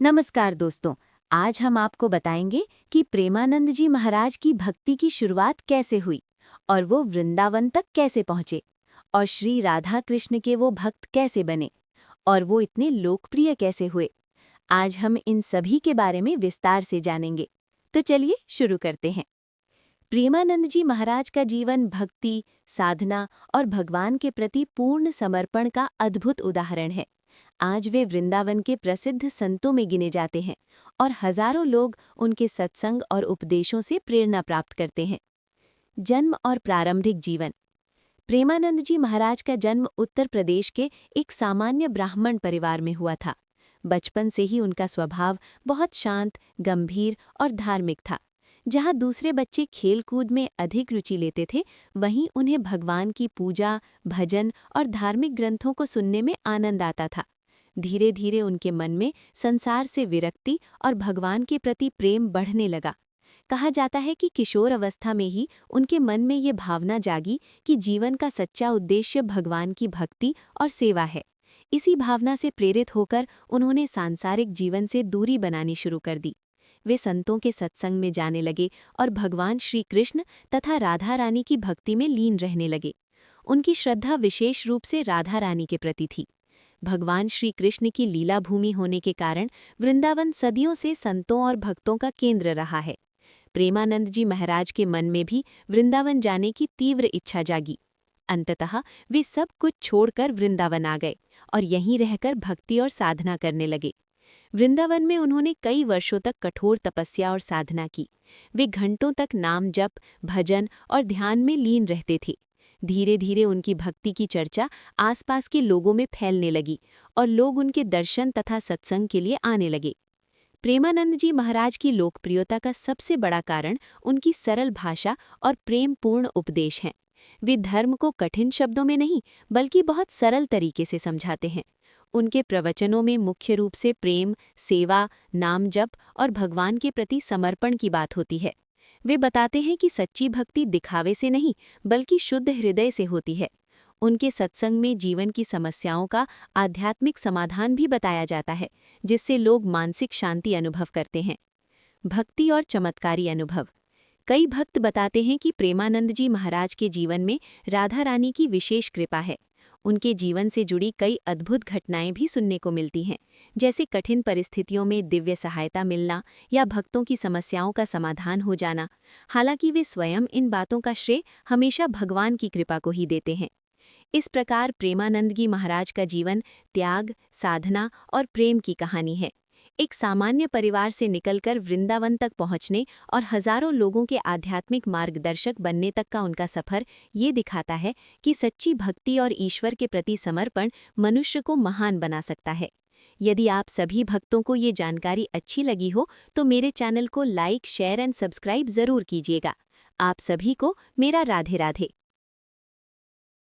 नमस्कार दोस्तों। आज हम आपको बताएंगे कि प्रेमानंद जी महाराज की भक्ति की शुरुआत कैसे हुई और वो वृंदावन तक कैसे पहुँचे और श्री राधा कृष्ण के वो भक्त कैसे बने और वो इतने लोकप्रिय कैसे हुए। आज हम इन सभी के बारे में विस्तार से जानेंगे। तो चलिए शुरू करते हैं। प्रेमानंद जी महाराज का जीवन भक्ति, साधना और भगवान के प्रति पूर्ण समर्पण का अद्भुत उदाहरण है। आज वे वृंदावन के प्रसिद्ध संतों में गिने जाते हैं और हजारों लोग उनके सत्संग और उपदेशों से प्रेरणा प्राप्त करते हैं। जन्म और प्रारंभिक जीवन। प्रेमानंद जी महाराज का जन्म उत्तर प्रदेश के एक सामान्य ब्राह्मण परिवार में हुआ था। बचपन से ही उनका स्वभाव बहुत शांत, गंभीर और धार्मिक था। जहाँ दूसरे बच्चे खेलकूद में अधिक रुचि लेते थे, वहीं उन्हें भगवान की पूजा, भजन और धार्मिक ग्रंथों को सुनने में आनंद आता था। धीरे धीरे उनके मन में संसार से विरक्ति और भगवान के प्रति प्रेम बढ़ने लगा। कहा जाता है कि किशोर अवस्था में ही उनके मन में ये भावना जागी कि जीवन का सच्चा उद्देश्य भगवान की भक्ति और सेवा है। इसी भावना से प्रेरित होकर उन्होंने सांसारिक जीवन से दूरी बनानी शुरू कर दी। वे संतों के सत्संग में जाने लगे और भगवान श्री कृष्ण तथा राधा रानी की भक्ति में लीन रहने लगे। उनकी श्रद्धा विशेष रूप से राधा रानी के प्रति थी। भगवान श्री कृष्ण की लीला भूमि होने के कारण वृंदावन सदियों से संतों और भक्तों का केंद्र रहा है। प्रेमानंद जी महाराज के मन में भी वृंदावन जाने की तीव्र इच्छा जागी। अंततः वे सब कुछ छोड़कर वृंदावन आ गए और यहीं रहकर भक्ति और साधना करने लगे। वृंदावन में उन्होंने कई वर्षों तक कठोर तपस्या और साधना की। वे घंटों तक नाम जप, भजन और ध्यान में लीन रहते थे। धीरे धीरे उनकी भक्ति की चर्चा आसपास के लोगों में फैलने लगी और लोग उनके दर्शन तथा सत्संग के लिए आने लगे। प्रेमानंद जी महाराज की लोकप्रियता का सबसे बड़ा कारण उनकी सरल भाषा और प्रेमपूर्ण उपदेश हैं। वे धर्म को कठिन शब्दों में नहीं, बल्कि बहुत सरल तरीके से समझाते हैं। उनके प्रवचनों में मुख्य रूप से प्रेम, सेवा, नाम जप और भगवान के प्रति समर्पण की बात होती है। वे बताते हैं कि सच्ची भक्ति दिखावे से नहीं, बल्कि शुद्ध हृदय से होती है। उनके सत्संग में जीवन की समस्याओं का आध्यात्मिक समाधान भी बताया जाता है, जिससे लोग मानसिक शांति अनुभव करते हैं। भक्ति और चमत्कारी अनुभव। कई भक्त बताते हैं कि प्रेमानंद जी महाराज के जीवन में राधा रानी की विशेष कृपा है। उनके जीवन से जुड़ी कई अद्भुत घटनाएं भी सुनने को मिलती हैं, जैसे कठिन परिस्थितियों में दिव्य सहायता मिलना या भक्तों की समस्याओं का समाधान हो जाना। हालांकि वे स्वयं इन बातों का श्रेय हमेशा भगवान की कृपा को ही देते हैं। इस प्रकार प्रेमानंद जी महाराज का जीवन त्याग, साधना और प्रेम की कहानी है। एक सामान्य परिवार से निकलकर वृंदावन तक पहुंचने और हजारों लोगों के आध्यात्मिक मार्गदर्शक बनने तक का उनका सफर ये दिखाता है कि सच्ची भक्ति और ईश्वर के प्रति समर्पण मनुष्य को महान बना सकता है। यदि आप सभी भक्तों को ये जानकारी अच्छी लगी हो तो मेरे चैनल को लाइक, शेयर एंड सब्सक्राइब जरूर कीजिएगा। आप सभी को मेरा राधे राधे।